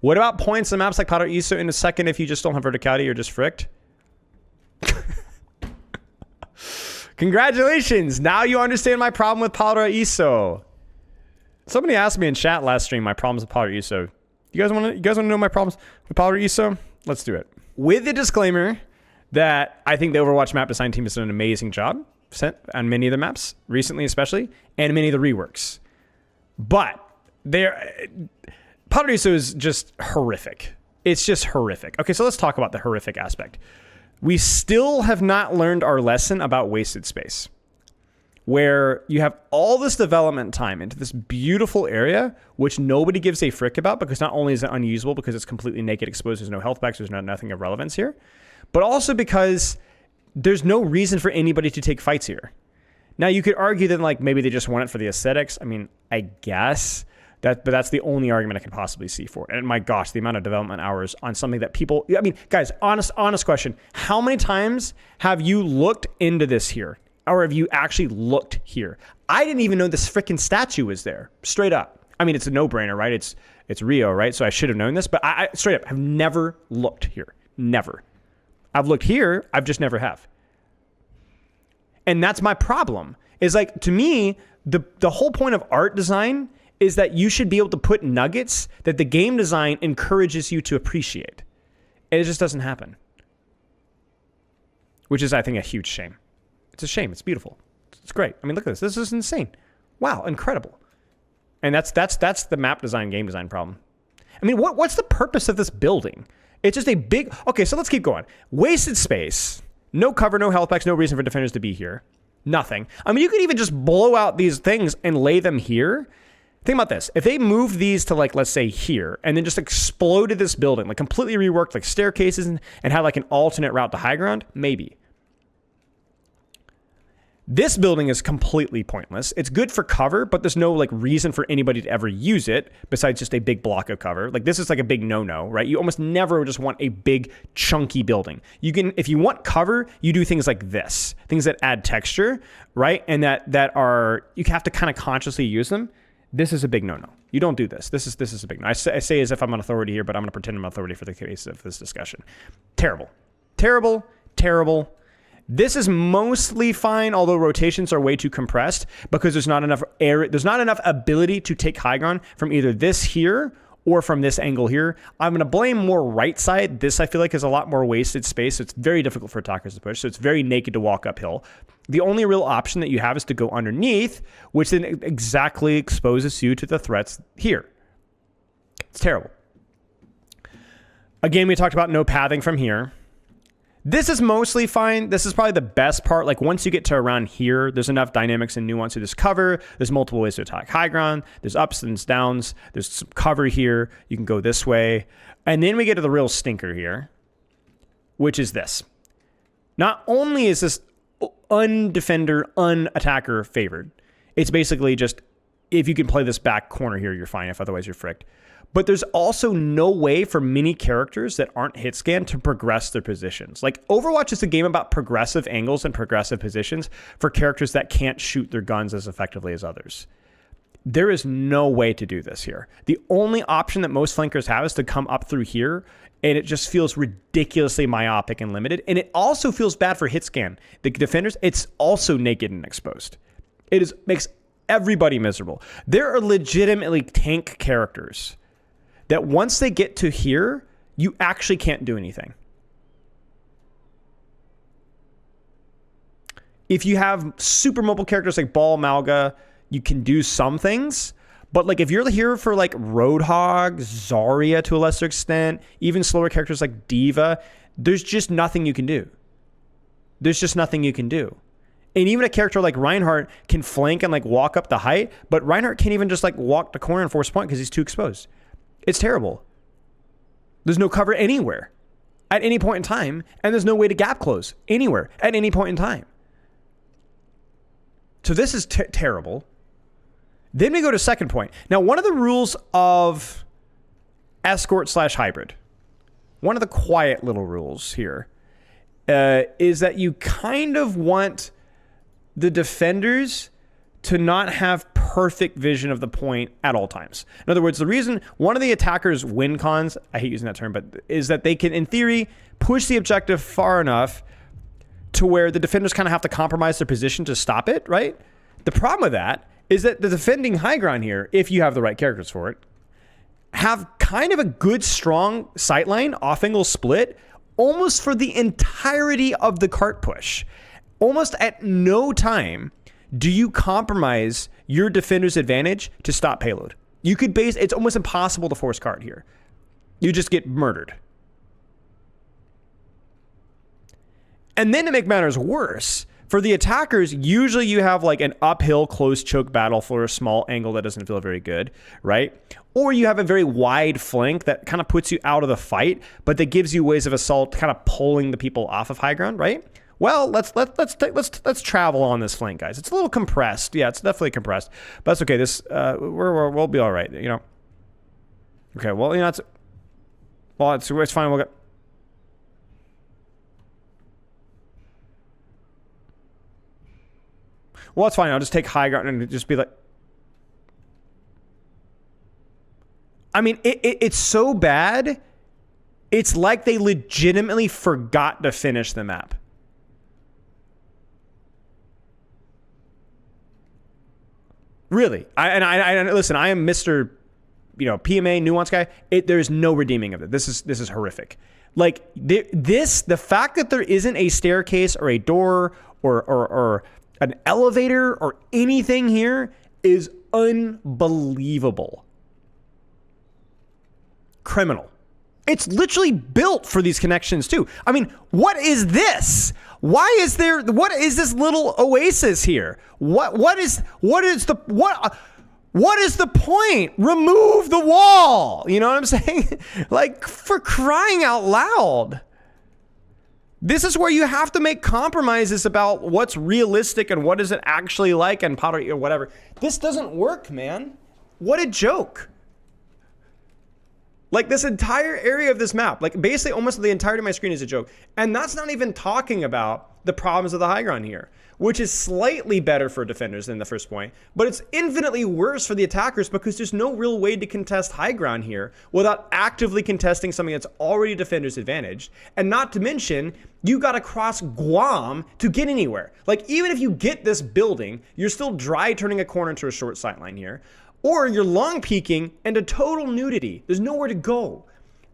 What about points and maps like Paraiso in a second if you just don't have verticality or just fricked? Congratulations. Now you understand my problem with Paraiso. Somebody asked me in chat last stream my problems with Paraiso. You guys want to know my problems with Paraiso? Let's do it. With the disclaimer that I think the Overwatch map design team has done an amazing job on many of the maps, recently especially, and many of the reworks. But Paraiso is just horrific. It's just horrific. Okay, so let's talk about the horrific aspect. We still have not learned our lesson about wasted space, where you have all this development time into this beautiful area, which nobody gives a frick about because not only is it unusable because it's completely naked, exposed, there's no health packs, there's nothing of relevance here, but also because there's no reason for anybody to take fights here. Now, you could argue that like maybe they just want it for the aesthetics. I mean, I guess. But that's the only argument I can possibly see for it. And my gosh, the amount of development hours on something that people... I mean, guys, honest question. How many times have you looked into this here? Or have you actually looked here? I didn't even know this freaking statue was there. Straight up. I mean, it's a no-brainer, right? It's Rio, right? So I should have known this. But I straight up have never looked here. Never. I've looked here. I've just never have. And that's my problem. Is like, to me, the whole point of art design is that you should be able to put nuggets that the game design encourages you to appreciate. And it just doesn't happen. Which is, I think, a huge shame. It's a shame. It's beautiful. It's great. I mean, look at this. This is insane. Wow, incredible. And that's the map design, game design problem. I mean, what's the purpose of this building? It's just a big... Okay, so let's keep going. Wasted space. No cover, no health packs, no reason for defenders to be here. Nothing. I mean, you could even just blow out these things and lay them here. Think about this. If they moved these to, like, let's say here, and then just exploded this building, like completely reworked, like staircases, and had like an alternate route to high ground, maybe. This building is completely pointless. It's good for cover, but there's no like reason for anybody to ever use it besides just a big block of cover. Like this is like a big no-no, right? You almost never just want a big chunky building. You can, if you want cover, you do things like this, things that add texture, right? And that are, you have to kind of consciously use them. This is a big no-no. You don't do this. This is a big no. I say as if I'm an authority here, but I'm going to pretend I'm an authority for the case of this discussion. Terrible. Terrible. Terrible. This is mostly fine, although rotations are way too compressed because there's not enough air. There's not enough ability to take high ground from either this here or from this angle here. I'm going to blame more right side. This, I feel like, is a lot more wasted space. So it's very difficult for attackers to push. So it's very naked to walk uphill. The only real option that you have is to go underneath, which then exactly exposes you to the threats here. It's terrible. Again, we talked about no pathing from here. This is mostly fine. This is probably the best part. Like once you get to around here, there's enough dynamics and nuance to this cover. There's multiple ways to attack high ground. There's ups and downs. There's some cover here. You can go this way. And then we get to the real stinker here, which is this. Not only is this undefender, unattacker favored, it's basically just if you can play this back corner here, you're fine. If otherwise, you're fricked. But there's also no way for many characters that aren't hit scan to progress their positions. Like Overwatch is a game about progressive angles and progressive positions for characters that can't shoot their guns as effectively as others. There is no way to do this here. The only option that most flankers have is to come up through here, and it just feels ridiculously myopic and limited. And it also feels bad for hit scan. The defenders, it's also naked and exposed. It makes everybody miserable. There are legitimately tank characters that once they get to here, you actually can't do anything. If you have super mobile characters like Ball, Malga, you can do some things. But like if you're here for like Roadhog, Zarya to a lesser extent, even slower characters like Diva, there's just nothing you can do. There's just nothing you can do. And even a character like Reinhardt can flank and like walk up the height, but Reinhardt can't even just like walk the corner and force point because he's too exposed. It's terrible. There's no cover anywhere at any point in time, and there's no way to gap close anywhere at any point in time. So this is terrible. Then we go to second point. Now, one of the rules of escort/hybrid, one of the quiet little rules here, is that you kind of want the defenders to not have perfect vision of the point at all times. In other words, the reason one of the attacker's win cons, I hate using that term, but is that they can, in theory, push the objective far enough to where the defenders kind of have to compromise their position to stop it, right? The problem with that is that the defending high ground here, if you have the right characters for it, have kind of a good, strong sightline, off-angle split, almost for the entirety of the cart push. Almost at no time do you compromise your defender's advantage to stop payload. You could base, it's almost impossible to force cart here. You just get murdered. And then to make matters worse, for the attackers, usually you have like an uphill close choke battle for a small angle that doesn't feel very good, right? Or you have a very wide flank that kind of puts you out of the fight, but that gives you ways of assault, kind of pulling the people off of high ground, right? Well, let's travel on this flank, guys. It's a little compressed. Yeah, it's definitely compressed, but that's okay. This we'll be all right, you know. Okay, well, you know, it's fine. We'll get. Well, it's fine. I'll just take high ground and just be like. I mean, it's so bad. It's like they legitimately forgot to finish the map. Really, I listen. I am Mr. PMA nuance guy. There's no redeeming of it. This is horrific. Like the fact that there isn't a staircase or a door or an elevator or anything here is unbelievable. Criminal. It's literally built for these connections too. I mean, what is this? What is this little oasis here? What is the point? Remove the wall. You know what I'm saying? Like, for crying out loud. This is where you have to make compromises about what's realistic and what is it actually like and pottery or whatever. This doesn't work, man. What a joke. Like, this entire area of this map, like basically almost the entirety of my screen is a joke. And that's not even talking about the problems of the high ground here, which is slightly better for defenders than the first point, but it's infinitely worse for the attackers because there's no real way to contest high ground here without actively contesting something that's already defender's advantage. And not to mention, you got to cross Guam to get anywhere. Like, even if you get this building, you're still dry turning a corner into a short sightline here. Or you're long peeking into total nudity. There's nowhere to go.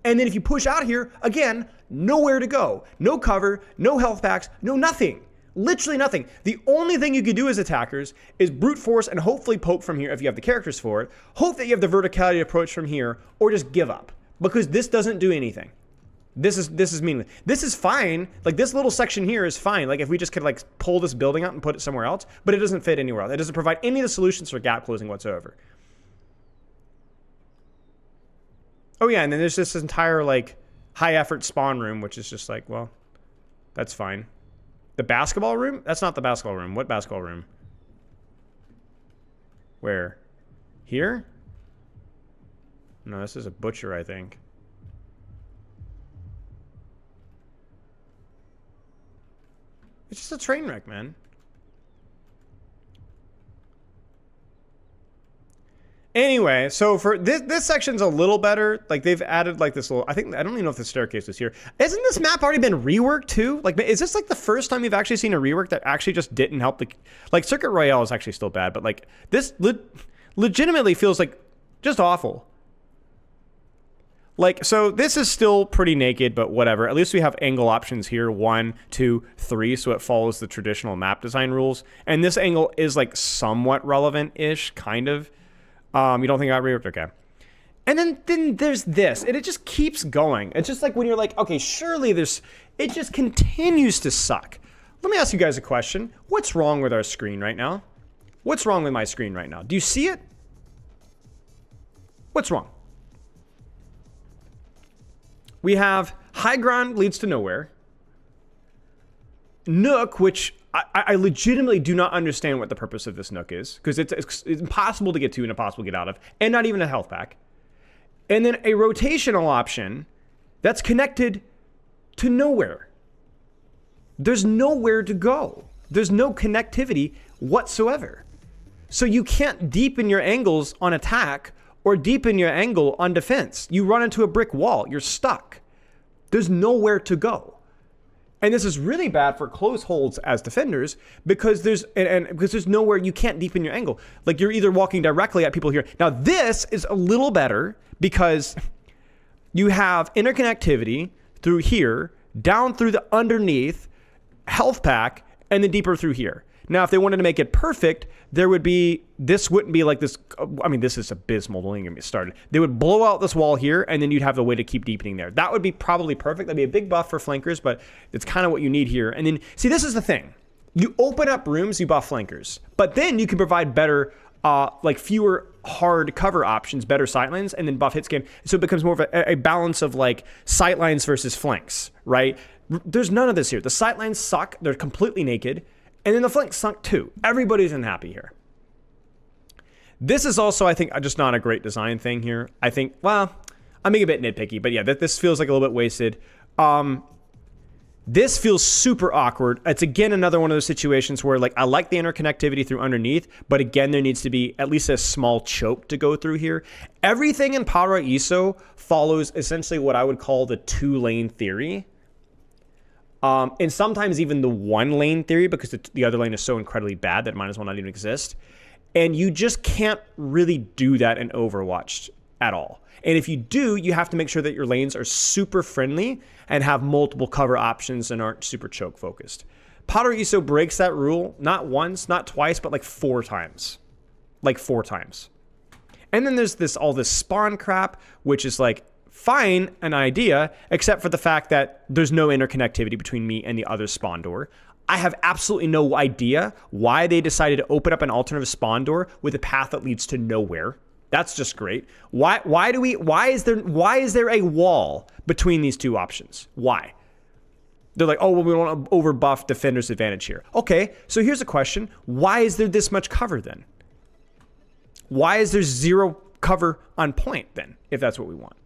And then if you push out here, again, nowhere to go. No cover, no health packs, no nothing. Literally nothing. The only thing you can do as attackers is brute force and hopefully poke from here if you have the characters for it. Hope that you have the verticality approach from here, or just give up. Because this doesn't do anything. This is meaningless. This is fine. Like, this little section here is fine. Like, if we just could like pull this building out and put it somewhere else, but it doesn't fit anywhere else. It doesn't provide any of the solutions for gap closing whatsoever. Oh yeah, and then there's this entire like high effort spawn room, which is just like, well, that's fine. The basketball room? That's not the basketball room. What basketball room? Where? Here? No, this is a butcher, I think. It's just a train wreck, man. Anyway, so for this section's a little better. Like, they've added like this little, I don't even know if the staircase is here. Hasn't this map already been reworked too? Like, is this like the first time you've actually seen a rework that actually just didn't help the, like, Circuit Royale is actually still bad, but like this legitimately feels like just awful. Like, so this is still pretty naked, but whatever. At least we have angle options here, 1, 2, 3, so it follows the traditional map design rules. And this angle is like somewhat relevant-ish, kind of. You don't think I reworked? Okay. And then there's this, and it just keeps going. It's just like when you're like, okay, surely there's, it just continues to suck. Let me ask you guys a question. What's wrong with our screen right now? What's wrong with my screen right now? Do you see it? What's wrong? We have high ground leads to nowhere. Nook, which I legitimately do not understand what the purpose of this nook is, because it's impossible to get to and impossible to get out of, and not even a health pack. And then a rotational option that's connected to nowhere. There's nowhere to go. There's no connectivity whatsoever. So you can't deepen your angles on attack or deepen your angle on defense. You run into a brick wall. You're stuck. There's nowhere to go. And this is really bad for close holds as defenders because because there's nowhere, you can't deepen your angle. Like you're either walking directly at people here. Now this is a little better because you have interconnectivity through here, down through the underneath, health pack, and then deeper through here. Now, if they wanted to make it perfect, this wouldn't be like this. I mean, this is abysmal. Don't even get me started. They would blow out this wall here, and then you'd have the way to keep deepening there. That would be probably perfect. That'd be a big buff for flankers, but it's kind of what you need here. And then, see, this is the thing. You open up rooms, you buff flankers. But then you can provide better, like fewer hard cover options, better sightlines, and then buff hit scan. So it becomes more of a balance of like sightlines versus flanks, right? There's none of this here. The sightlines suck. They're completely naked. And then the flanks sunk too. Everybody's unhappy here. This is also, I think, just not a great design thing here. I think, well, I'm being a bit nitpicky, but yeah, this feels like a little bit wasted. This feels super awkward. It's again another one of those situations where like I like the interconnectivity through underneath, but again, there needs to be at least a small choke to go through here. Everything in Paraiso follows essentially what I would call the 2-lane theory. And sometimes even the 1-lane theory, because the other lane is so incredibly bad that it might as well not even exist. And you just can't really do that in Overwatch at all. And if you do, you have to make sure that your lanes are super friendly and have multiple cover options and aren't super choke focused. Paraiso breaks that rule, not once, not twice, but like 4 times. Like 4 times. And then there's all this spawn crap, which is like, fine, an idea, except for the fact that there's no interconnectivity between me and the other spawn door. I have absolutely no idea why they decided to open up an alternative spawn door with a path that leads to nowhere. That's just great. Why is there a wall between these two options? Why? They're like, oh, well, we want to overbuff defender's advantage here. Okay, so here's a question. Why is there this much cover then? Why is there 0 cover on point then, if that's what we want?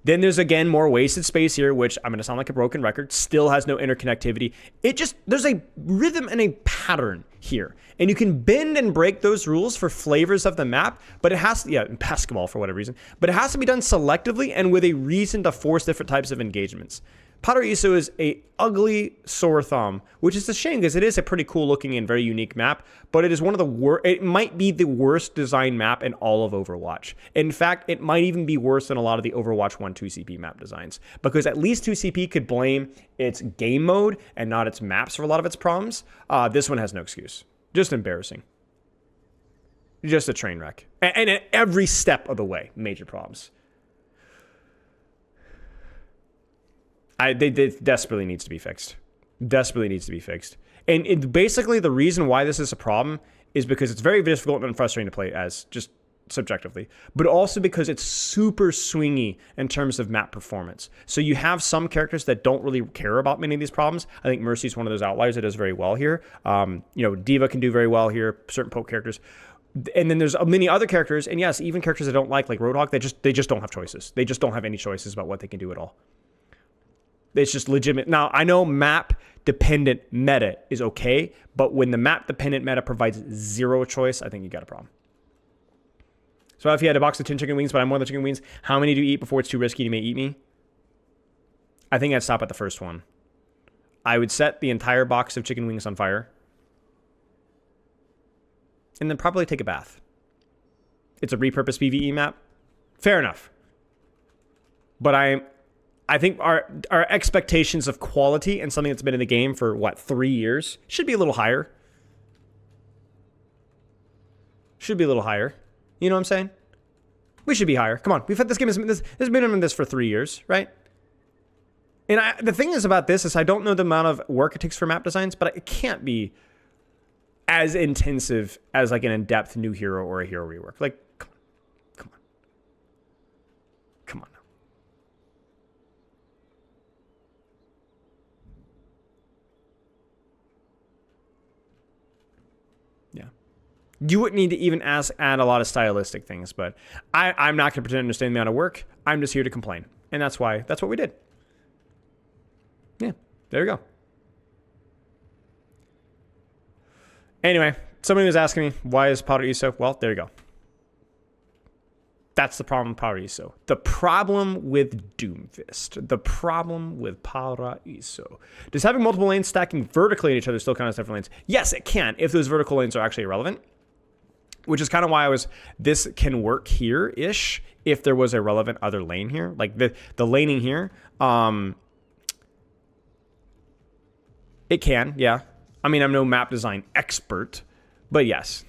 Then there's, again, more wasted space here, which I'm going to sound like a broken record, still has no interconnectivity. There's a rhythm and a pattern here. And you can bend and break those rules for flavors of the map, but it has to, in basketball for whatever reason, but it has to be done selectively and with a reason to force different types of engagements. Paraiso is a ugly sore thumb, which is a shame because it is a pretty cool looking and very unique map, but it is one of the worst, it might be the worst designed map in all of Overwatch. In fact, it might even be worse than a lot of the Overwatch 1 2CP map designs, because at least 2CP could blame its game mode and not its maps for a lot of its problems. This one has no excuse. Just embarrassing. Just a train wreck. And at every step of the way, major problems. They desperately needs to be fixed. Desperately needs to be fixed. And basically the reason why this is a problem is because it's very difficult and frustrating to play as, just subjectively, but also because it's super swingy in terms of map performance. So you have some characters that don't really care about many of these problems. I think Mercy's one of those outliers that does very well here. Diva can do very well here, certain poke characters. And then there's many other characters, and yes, even characters I don't like Roadhog, they just don't have choices. They just don't have any choices about what they can do at all. It's just legitimate. Now, I know map-dependent meta is okay, but when the map-dependent meta provides 0 choice, I think you got a problem. So if you had a box of 10 chicken wings, but I'm one of the chicken wings, how many do you eat before it's too risky and you may eat me? I think I'd stop at the first one. I would set the entire box of chicken wings on fire. And then probably take a bath. It's a repurposed PVE map. Fair enough. But I think our expectations of quality and something that's been in the game for, 3 years, should be a little higher. Should be a little higher. You know what I'm saying? We should be higher. Come on. We've had this game, this has been in this for 3 years, right? And the thing is about this is I don't know the amount of work it takes for map designs, but it can't be as intensive as like an in-depth new hero or a hero rework. Like, come on. Yeah. You wouldn't need to even add a lot of stylistic things, but I'm not going to pretend to understand the amount of work. I'm just here to complain. And that's what we did. Yeah, there you go. Anyway, Somebody was asking me, why is Pariso? Well, there you go. That's the problem with Pariso. The problem with Doomfist. The problem with Paraiso. Does having multiple lanes stacking vertically in each other still count as different lanes? Yes, it can, if those vertical lanes are actually irrelevant. Which is kind of why this can work here-ish if there was a relevant other lane here. Like the laning here, it can, yeah. I mean, I'm no map design expert, but yes.